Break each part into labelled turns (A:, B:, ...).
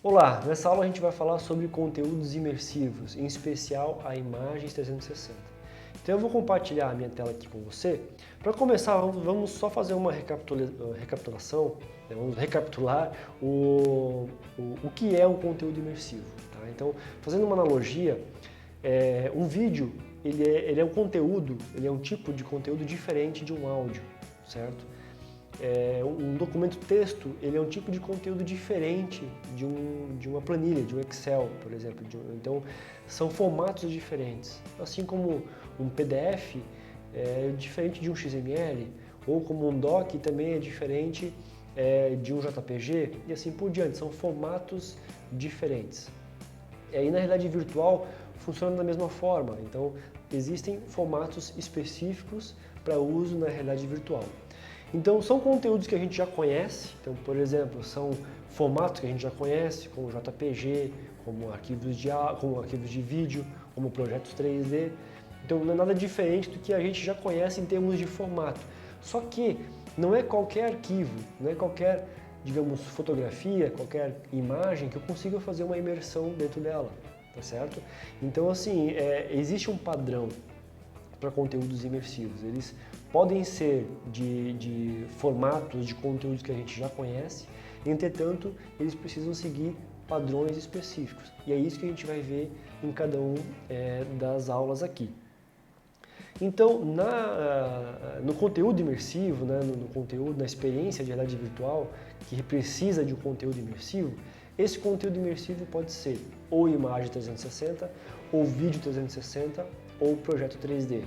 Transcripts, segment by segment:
A: Olá, nessa aula a gente vai falar sobre conteúdos imersivos, em especial a imagens 360. Então eu vou compartilhar a minha tela aqui com você. Para começar, vamos só fazer uma recapitulação, né? Vamos recapitular o que é um conteúdo imersivo. Tá? Então, fazendo uma analogia, um vídeo ele é um conteúdo, ele é um tipo de conteúdo diferente de um áudio, certo? Um documento texto, ele é um tipo de conteúdo diferente de uma planilha, de um Excel, por exemplo. Então, são formatos diferentes. Assim como um PDF é diferente de um XML, ou como um doc também é diferente de um JPG, e assim por diante. São formatos diferentes. E na realidade virtual funciona da mesma forma. Então, existem formatos específicos para uso na realidade virtual. Então, são conteúdos que a gente já conhece. Então, por exemplo, são formatos que a gente já conhece, como JPG, como arquivos de vídeo, como projetos 3D. Então, não é nada diferente do que a gente já conhece em termos de formato. Só que não é qualquer arquivo, não é qualquer, digamos, fotografia, qualquer imagem que eu consiga fazer uma imersão dentro dela, tá certo? Então, assim, existe um padrão para conteúdos imersivos. Eles podem ser de formatos de conteúdos que a gente já conhece, entretanto, eles precisam seguir padrões específicos. E é isso que a gente vai ver em cada um das aulas aqui. Então, no conteúdo imersivo, né, no conteúdo, na experiência de realidade virtual, que precisa de um conteúdo imersivo, esse conteúdo imersivo pode ser ou imagem 360, ou vídeo 360, ou projeto 3D.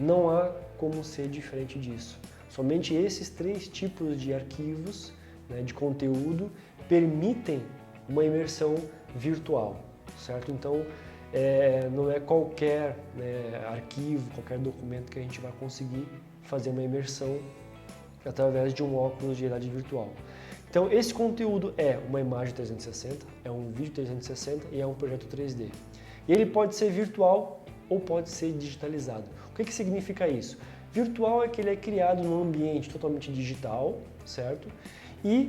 A: Não há como ser diferente disso. Somente esses três tipos de arquivos, né, de conteúdo permitem uma imersão virtual, certo? Então, não é qualquer arquivo, qualquer documento que a gente vai conseguir fazer uma imersão através de um óculos de realidade virtual. Então, esse conteúdo é uma imagem 360, é um vídeo 360 e é um projeto 3D. E ele pode ser virtual ou pode ser digitalizado. O que significa isso? Virtual é que ele é criado num ambiente totalmente digital, certo? E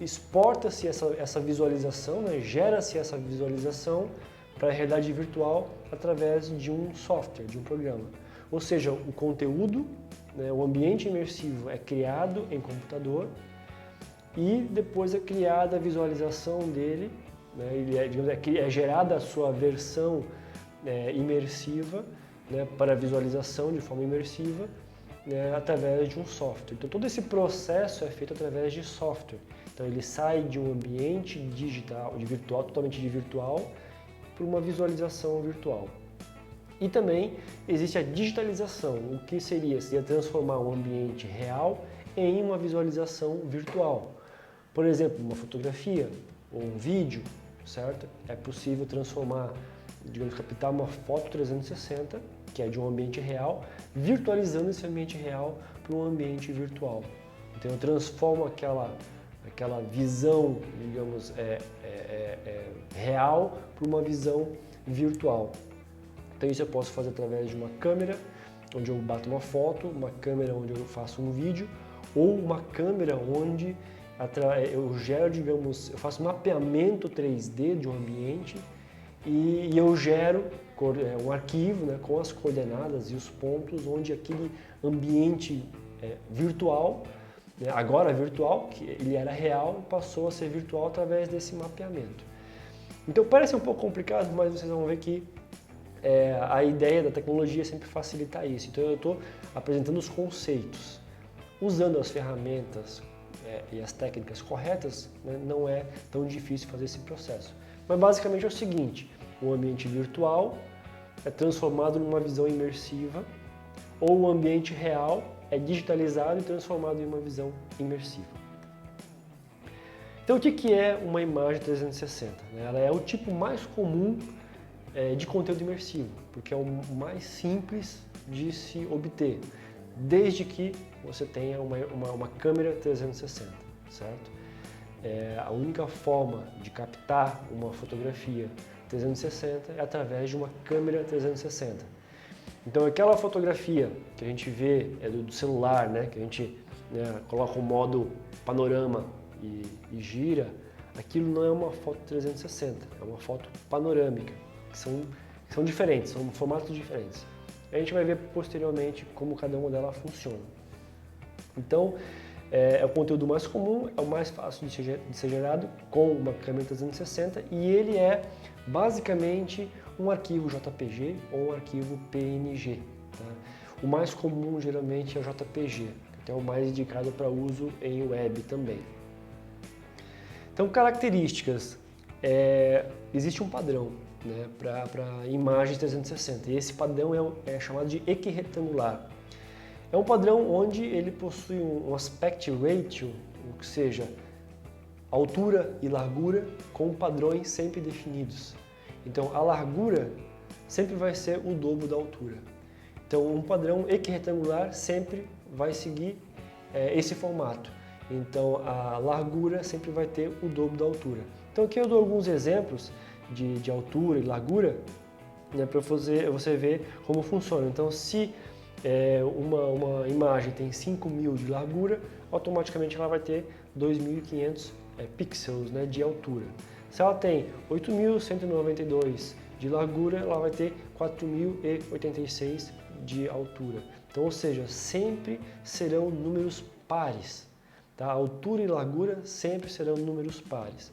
A: exporta-se essa visualização, né? Gera-se essa visualização para a realidade virtual através de um software, de um programa. Ou seja, o conteúdo, né, o ambiente imersivo é criado em computador e depois é criada a visualização dele, né, é gerada a sua versão imersiva, né, para visualização de forma imersiva, né, através de um software. Então todo esse processo é feito através de software. Então ele sai de um ambiente digital, totalmente de virtual, para uma visualização virtual. E também existe a digitalização, o que seria transformar um ambiente real em uma visualização virtual. Por exemplo, uma fotografia ou um vídeo, certo? É possível transformar, digamos, captar uma foto 360, que é de um ambiente real, virtualizando esse ambiente real para um ambiente virtual. Então eu transformo aquela visão, digamos, real para uma visão virtual. Então isso eu posso fazer através de uma câmera, onde eu bato uma foto, uma câmera onde eu faço um vídeo, ou uma câmera onde eu gero, digamos, eu faço mapeamento 3D de um ambiente e eu gero um arquivo, né, com as coordenadas e os pontos onde aquele ambiente virtual, né, agora virtual, que ele era real, passou a ser virtual através desse mapeamento. Então parece um pouco complicado, mas vocês vão ver que a ideia da tecnologia é sempre facilitar isso. Então eu estou apresentando os conceitos. Usando as ferramentas e as técnicas corretas, né, não é tão difícil fazer esse processo. Mas basicamente é o seguinte, o ambiente virtual é transformado numa visão imersiva, ou o ambiente real é digitalizado e transformado em uma visão imersiva. Então o que é uma imagem 360? Ela é o tipo mais comum de conteúdo imersivo, porque é o mais simples de se obter, desde que você tenha uma câmera 360, certo? A única forma de captar uma fotografia 360 é através de uma câmera 360. Então aquela fotografia que a gente vê do celular, né, que a gente coloca o modo panorama e gira, aquilo não é uma foto 360, é uma foto panorâmica, que são diferentes, são formatos diferentes. A gente vai ver posteriormente como cada uma delas funciona. Então, é o conteúdo mais comum, é o mais fácil de ser gerado com uma câmera 360 e ele é basicamente um arquivo JPG ou um arquivo PNG. Tá? O mais comum geralmente é o JPG, que é o mais indicado para uso em web também. Então, características. Existe um padrão, né, para imagens 360 e esse padrão é chamado de equiretangular. É um padrão onde ele possui um aspect ratio, ou seja, altura e largura com padrões sempre definidos. Então a largura sempre vai ser o dobro da altura. Então um padrão equiretangular sempre vai seguir esse formato. Então a largura sempre vai ter o dobro da altura. Então aqui eu dou alguns exemplos de altura e largura, né, para você ver como funciona. Então se uma imagem tem 5.000 de largura, automaticamente ela vai ter 2.500 pixels, né, de altura. Se ela tem 8.192 de largura, ela vai ter 4.086 de altura. Então, ou seja, sempre serão números pares. Tá? A altura e largura sempre serão números pares.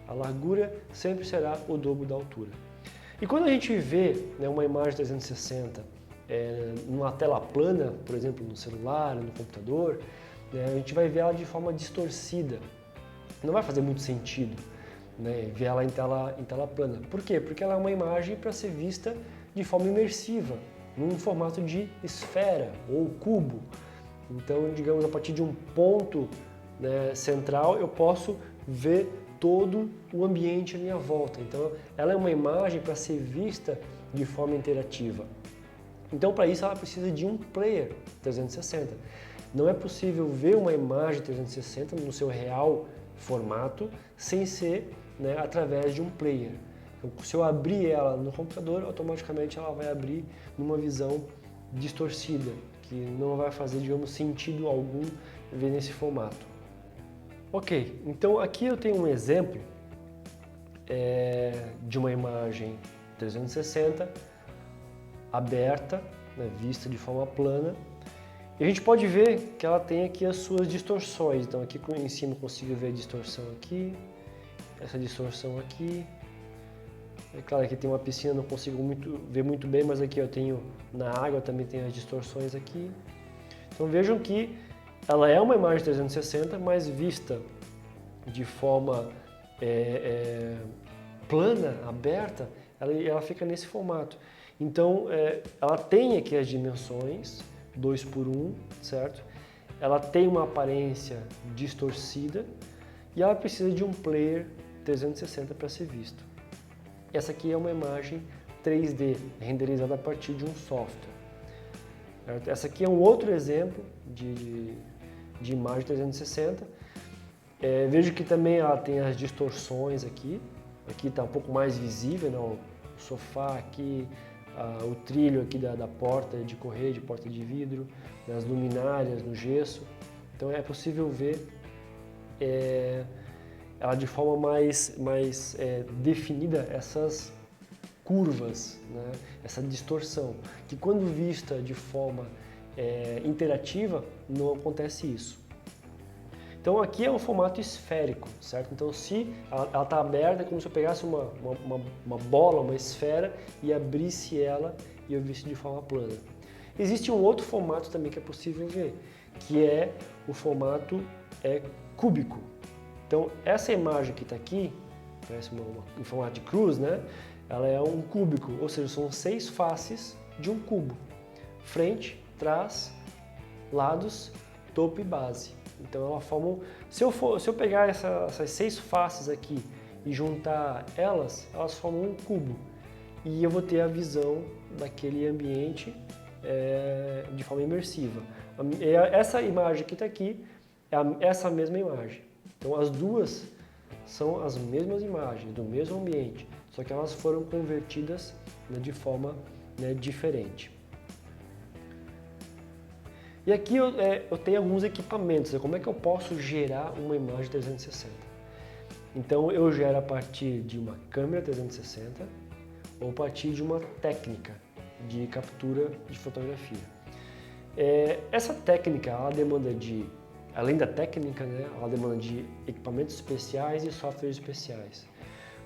A: A largura sempre será o dobro da altura. E quando a gente vê, né, uma imagem 360 numa tela plana, por exemplo, no celular, no computador, né, a gente vai ver ela de forma distorcida. Não vai fazer muito sentido, né, ver ela em tela plana. Por quê? Porque ela é uma imagem para ser vista de forma imersiva, num formato de esfera ou cubo. Então, digamos, a partir de um ponto, né, central, eu posso ver todo o ambiente à minha volta. Então, ela é uma imagem para ser vista de forma interativa. Então, para isso, ela precisa de um player 360. Não é possível ver uma imagem 360 no seu real formato sem ser, né, através de um player. Então, se eu abrir ela no computador, automaticamente ela vai abrir numa visão distorcida, que não vai fazer, digamos, sentido algum ver nesse formato. Ok, então aqui eu tenho um exemplo de uma imagem 360 aberta, né, vista de forma plana. E a gente pode ver que ela tem aqui as suas distorções. Então aqui em cima eu consigo ver a distorção aqui, essa distorção aqui. É claro que tem uma piscina, não consigo ver muito bem, mas aqui eu tenho na água também tem as distorções aqui. Então vejam que ela é uma imagem 360, mas vista de forma plana, aberta, ela fica nesse formato. Então ela tem aqui as dimensões 2:1, certo? Ela tem uma aparência distorcida e ela precisa de um player 360 para ser visto. Essa aqui é uma imagem 3D, renderizada a partir de um software. Certo? Essa aqui é um outro exemplo de imagem 360. Vejo que também ela tem as distorções aqui. Aqui está um pouco mais visível, né? O sofá aqui, o trilho aqui da porta de correr, de porta de vidro, das luminárias no gesso. Então é possível ver ela de forma mais definida, essas curvas, né? Essa distorção, que quando vista de forma interativa não acontece isso. Então aqui é um formato esférico, certo? Então se ela está aberta, é como se eu pegasse uma bola, uma esfera e abrisse ela e eu visse de forma plana. Existe um outro formato também que é possível ver, que é o formato cúbico. Então essa imagem que está aqui, parece em formato de cruz, né? Ela é um cúbico, ou seja, são 6 faces de um cubo. Frente, trás, lados, topo e base. Então ela forma, se eu pegar essas 6 faces aqui e juntar elas formam um cubo. E eu vou ter a visão daquele ambiente de forma imersiva. Essa imagem que está aqui é essa mesma imagem. Então as duas são as mesmas imagens, do mesmo ambiente, só que elas foram convertidas, né, de forma, né, diferente. E aqui eu tenho alguns equipamentos, né? Como é que eu posso gerar uma imagem 360? Então eu gero a partir de uma câmera 360 ou a partir de uma técnica de captura de fotografia. Essa técnica, ela demanda de, além da técnica, né, ela demanda de equipamentos especiais e softwares especiais.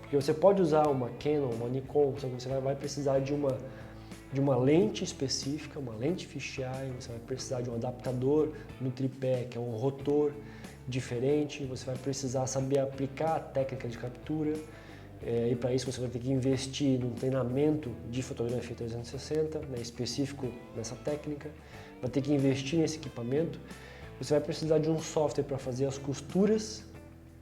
A: Porque você pode usar uma Canon, uma Nikon, só que você vai precisar de uma lente específica, uma lente fisheye, você vai precisar de um adaptador no tripé, que é um rotor diferente, você vai precisar saber aplicar a técnica de captura, e para isso você vai ter que investir num treinamento de fotografia 360, né, específico nessa técnica, vai ter que investir nesse equipamento, você vai precisar de um software para fazer as costuras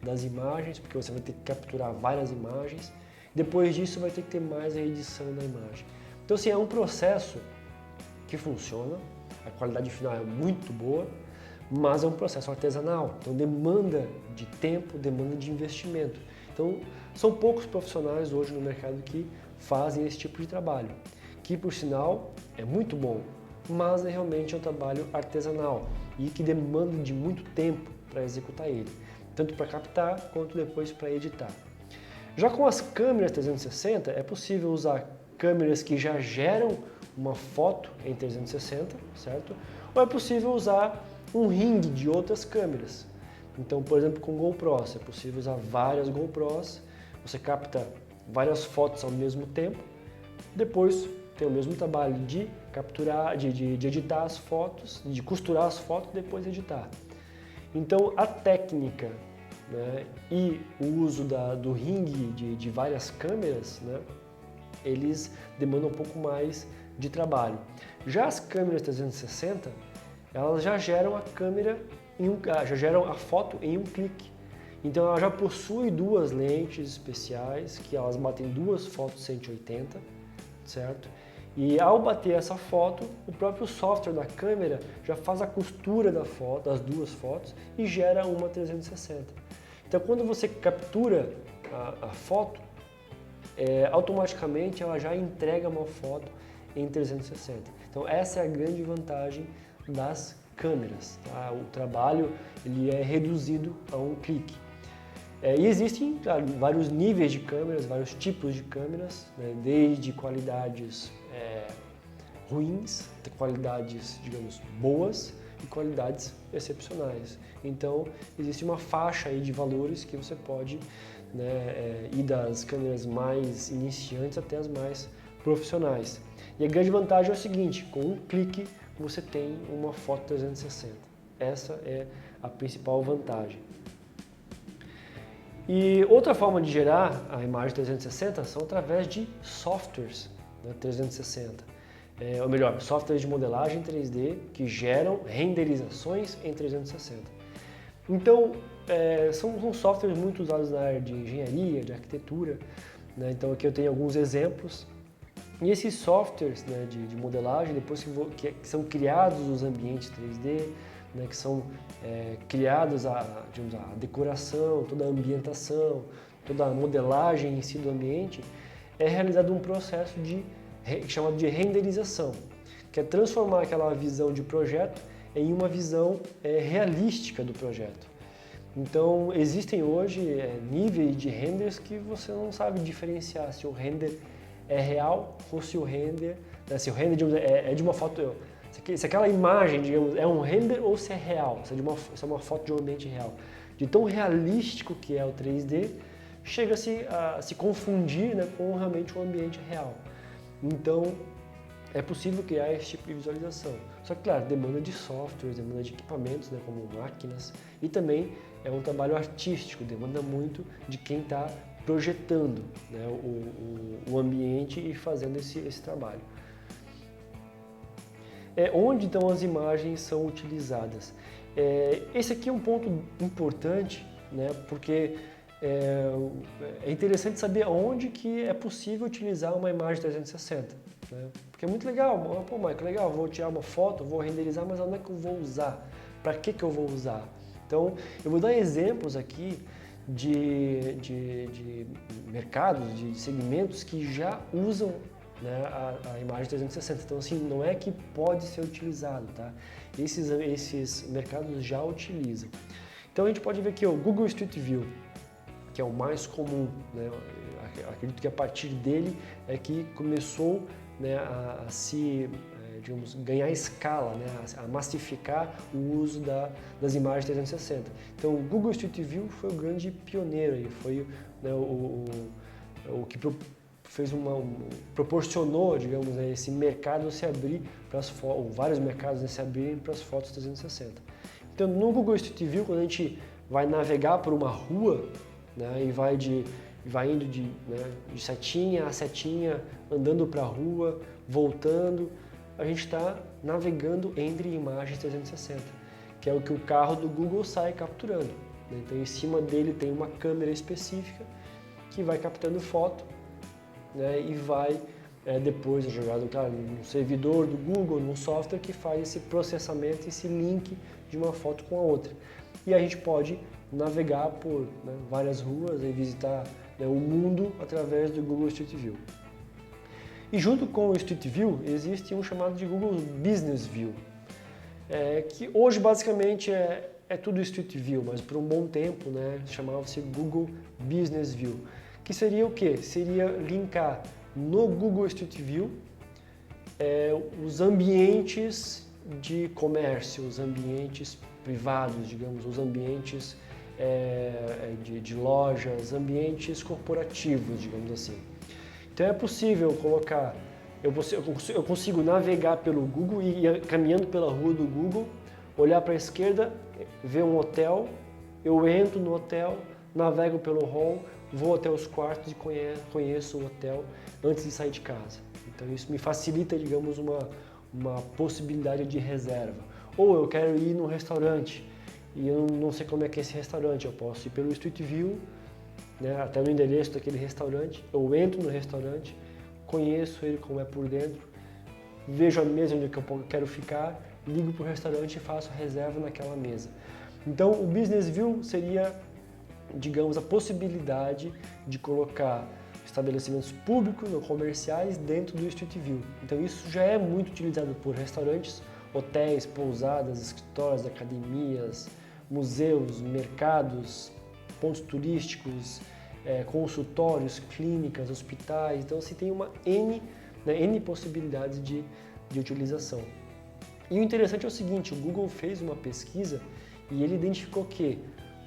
A: das imagens, porque você vai ter que capturar várias imagens, depois disso vai ter que ter mais a edição da imagem. Então assim, é um processo que funciona, a qualidade final é muito boa, mas é um processo artesanal, então demanda de tempo, demanda de investimento. Então são poucos profissionais hoje no mercado que fazem esse tipo de trabalho, que por sinal é muito bom, mas realmente é um trabalho artesanal e que demanda de muito tempo para executar ele, tanto para captar quanto depois para editar. Já com as câmeras 360 é possível usar câmeras que já geram uma foto em 360, certo? Ou é possível usar um ringue de outras câmeras. Então, por exemplo, com GoPros, é possível usar várias GoPros, você capta várias fotos ao mesmo tempo, depois tem o mesmo trabalho de capturar, de editar as fotos, de costurar as fotos e depois editar. Então, a técnica, né, e o uso do ringue de várias câmeras, né, eles demandam um pouco mais de trabalho. Já as câmeras 360, elas já geram a câmera já geram a foto em um clique. Então ela já possui duas lentes especiais que elas batem duas fotos 180, certo? E ao bater essa foto, o próprio software da câmera já faz a costura da foto, das duas fotos, e gera uma 360. Então quando você captura a foto, automaticamente ela já entrega uma foto em 360. Então essa é a grande vantagem das câmeras. Tá? O trabalho ele é reduzido a um clique. E existem, claro, vários níveis de câmeras, vários tipos de câmeras, né? Desde qualidades ruins, até qualidades, digamos, boas e qualidades excepcionais. Então existe uma faixa aí de valores que você pode, né, ir das câmeras mais iniciantes até as mais profissionais. E a grande vantagem é o seguinte, com um clique você tem uma foto 360. Essa é a principal vantagem. E outra forma de gerar a imagem 360 são através de softwares, né, 360. Ou melhor, softwares de modelagem 3D que geram renderizações em 360. Então, são softwares muito usados na área de engenharia, de arquitetura, né? Então aqui eu tenho alguns exemplos. E esses softwares, né, de modelagem, depois que são criados os ambientes 3D, né, que são criados digamos, a decoração, toda a ambientação, toda a modelagem em si do ambiente, é realizado um processo chamado de renderização, que é transformar aquela visão de projeto em uma visão realística do projeto. Então, existem hoje níveis de renders que você não sabe diferenciar se o render é real ou se o render, né, se o render digamos, é de uma foto, se aquela imagem, digamos, é um render ou se é real, se é uma foto de um ambiente real. De tão realístico que é o 3D, chega-se a se confundir, né, com realmente um ambiente real. Então, é possível criar esse tipo de visualização. Só que, claro, demanda de softwares, demanda de equipamentos, né, como máquinas, e também é um trabalho artístico, demanda muito de quem está projetando, né, o ambiente e fazendo esse trabalho. Onde então as imagens são utilizadas? Esse aqui é um ponto importante, né, porque é interessante saber onde que é possível utilizar uma imagem 360. Né? Porque é muito legal, pô, Michael, legal, vou tirar uma foto, vou renderizar, mas onde é que eu vou usar? Para que eu vou usar? Então, eu vou dar exemplos aqui de mercados, de segmentos que já usam, né, a imagem 360. Então, assim, não é que pode ser utilizado, tá? Esses mercados já utilizam. Então, a gente pode ver aqui o Google Street View. que é o mais comum, né? Acredito que a partir dele é que começou, né, a se, digamos, ganhar escala, né, a massificar o uso das imagens 360. Então, o Google Street View foi o grande pioneiro, aí, foi, né, o que proporcionou, digamos, né, esse mercado se abrir para as fotos, vários mercados, né, se abrirem para as fotos 360. Então, no Google Street View, quando a gente vai navegar por uma rua, né, e vai indo de setinha a setinha, andando para a rua, voltando, a gente está navegando entre imagens 360, que é o que o carro do Google sai capturando, né? Então, em cima dele tem uma câmera específica que vai captando foto, né, e vai depois jogado, claro, no servidor do Google, num software que faz esse processamento, esse link de uma foto com a outra. E a gente pode navegar por, né, várias ruas e visitar, né, o mundo através do Google Street View. E junto com o Street View existe um chamado de Google Business View, que hoje basicamente é tudo Street View, mas por um bom tempo, né, chamava-se Google Business View, que seria o quê? Seria linkar no Google Street View os ambientes de comércio, os ambientes privados, digamos, os ambientes de lojas, ambientes corporativos, digamos assim. Então é possível colocar, eu consigo navegar pelo Google e ir caminhando pela rua do Google, olhar para a esquerda, ver um hotel, eu entro no hotel, navego pelo hall, vou até os quartos e conheço o hotel antes de sair de casa. Então isso me facilita, digamos, uma possibilidade de reserva. Ou eu quero ir num restaurante e eu não sei como é que é esse restaurante, eu posso ir pelo Street View, né, até no endereço daquele restaurante, eu entro no restaurante, conheço ele como é por dentro, vejo a mesa onde eu quero ficar, ligo para o restaurante e faço a reserva naquela mesa. Então o Business View seria, digamos, a possibilidade de colocar estabelecimentos públicos ou comerciais dentro do Street View. Então isso já é muito utilizado por restaurantes, hotéis, pousadas, escritórios, academias, museus, mercados, pontos turísticos, consultórios, clínicas, hospitais. Então você tem uma N possibilidades de utilização. E o interessante é o seguinte, o Google fez uma pesquisa e ele identificou que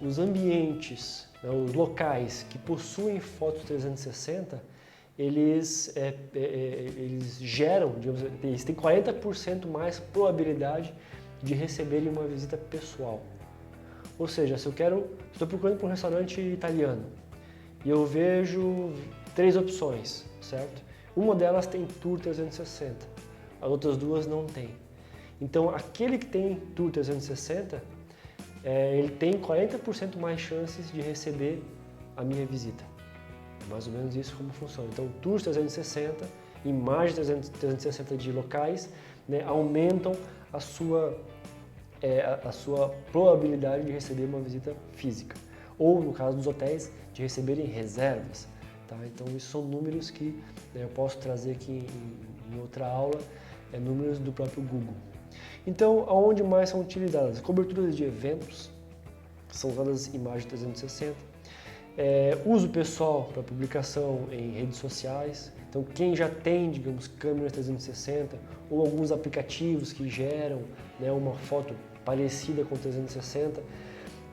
A: os ambientes, né, os locais que possuem fotos 360, eles geram, digamos, eles têm 40% mais probabilidade de receberem uma visita pessoal. Ou seja, se estou procurando por um restaurante italiano e eu vejo 3 opções, certo? Uma delas tem Tour 360, as outras 2 não tem. Então, aquele que tem Tour 360, ele tem 40% mais chances de receber a minha visita. É mais ou menos isso como funciona. Então, Tours 360, imagens 360 de locais, né, aumentam a sua probabilidade de receber uma visita física. Ou, no caso dos hotéis, de receberem reservas. Tá? Então, isso são números que, né, eu posso trazer aqui em outra aula, números do próprio Google. Então, aonde mais são utilizadas? Coberturas de eventos, são usadas imagens 360. Uso pessoal para publicação em redes sociais. Então, quem já tem, digamos, câmeras 360 ou alguns aplicativos que geram, né, uma foto parecida com 360,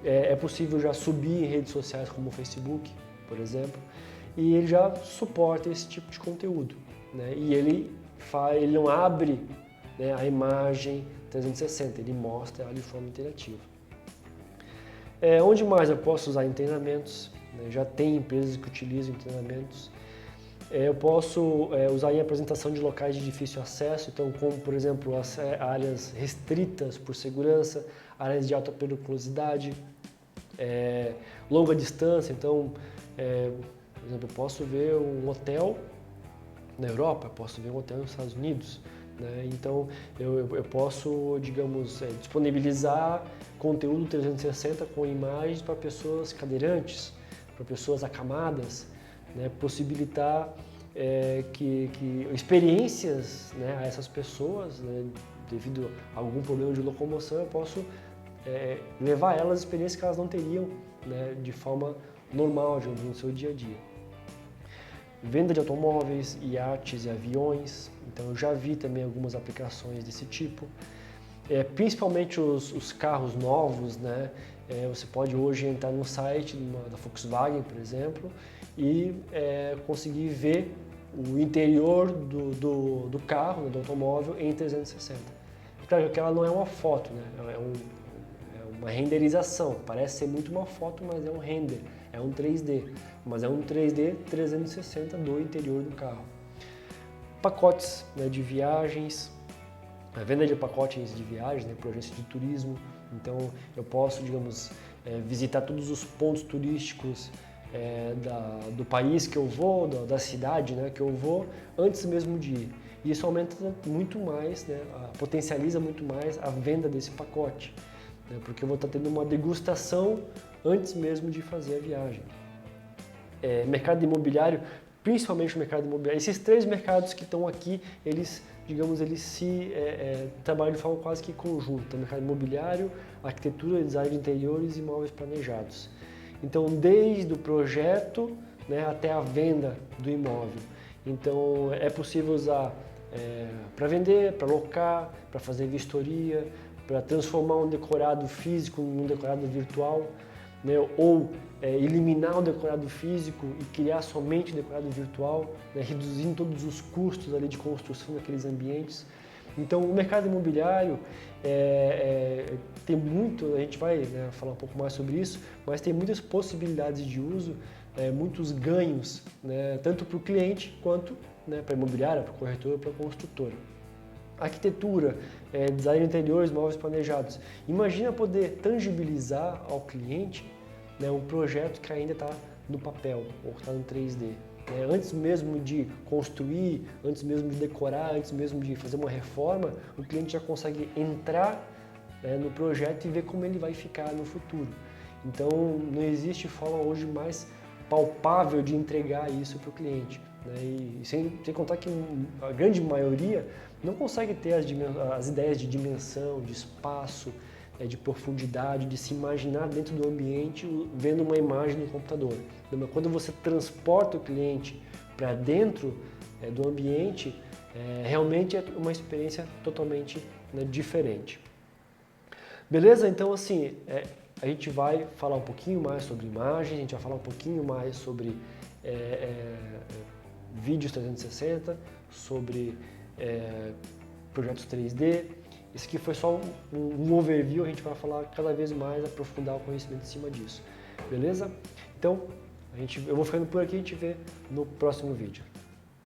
A: é possível já subir em redes sociais como o Facebook, por exemplo, e ele já suporta esse tipo de conteúdo, né? E ele não abre, né, a imagem 360, ele mostra ela de forma interativa. Onde mais eu posso usar em treinamentos? Né? Já tem empresas que utilizam em treinamentos. Eu posso usar em apresentação de locais de difícil acesso, então como, por exemplo, as áreas restritas por segurança, áreas de alta periculosidade, longa distância. Então, por exemplo, eu posso ver um hotel na Europa, eu posso ver um hotel nos Estados Unidos. Né? Então, eu posso, digamos, disponibilizar conteúdo 360 com imagens para pessoas cadeirantes, para pessoas acamadas, né? Possibilitar que experiências, né, a essas pessoas, né, devido a algum problema de locomoção, eu posso levar elas experiências que elas não teriam, né, de forma normal, digamos, no seu dia a dia. Venda de automóveis, iates e aviões, então eu já vi também algumas aplicações desse tipo. Principalmente os carros novos, né? Você pode hoje entrar no site da Volkswagen, por exemplo, e conseguir ver o interior do carro, né, do automóvel, em 360. Claro que ela não é uma foto, né? É uma renderização, parece ser muito uma foto, mas é um render, é um 3D, mas é um 3D 360 do interior do carro. Pacotes, né, de viagens, a venda de pacotes de viagens, né, para agência de turismo. Então eu posso, digamos, visitar todos os pontos turísticos do país que eu vou, da cidade, né, que eu vou, antes mesmo de ir. E isso aumenta muito mais, né, potencializa muito mais a venda desse pacote, né, porque eu vou estar tendo uma degustação antes mesmo de fazer a viagem. Mercado imobiliário, principalmente o mercado imobiliário, esses três mercados que estão aqui, eles, digamos, trabalham de forma quase que conjunta: mercado imobiliário, arquitetura, design de interiores e imóveis planejados. Então, desde o projeto, né, até a venda do imóvel. Então, é possível usar para vender, para locar, para fazer vistoria, para transformar um decorado físico num decorado virtual, né, ou eliminar o decorado físico e criar somente o decorado virtual, né, reduzindo todos os custos ali de construção daqueles ambientes. Então, o mercado imobiliário tem muito, a gente vai, né, falar um pouco mais sobre isso, mas tem muitas possibilidades de uso, muitos ganhos, né, tanto para o cliente quanto, né, para a imobiliária, para o corretor, para a construtora. Arquitetura, design de interiores, móveis planejados. Imagina poder tangibilizar ao cliente, né, um projeto que ainda está no papel ou está no 3D. Antes mesmo de construir, antes mesmo de decorar, antes mesmo de fazer uma reforma, o cliente já consegue entrar, né, no projeto e ver como ele vai ficar no futuro. Então, não existe forma hoje mais palpável de entregar isso para o cliente, né? E sem contar que a grande maioria não consegue ter as ideias de dimensão, de espaço, de profundidade, de se imaginar dentro do ambiente vendo uma imagem no computador. Então, quando você transporta o cliente para dentro do ambiente, realmente é uma experiência totalmente, né, diferente. Beleza? Então, assim, a gente vai falar um pouquinho mais sobre imagens, a gente vai falar um pouquinho mais sobre vídeos 360, sobre projetos 3D. Esse aqui foi só um overview, a gente vai falar cada vez mais, aprofundar o conhecimento em cima disso. Beleza? Então, eu vou ficando por aqui e a gente vê no próximo vídeo.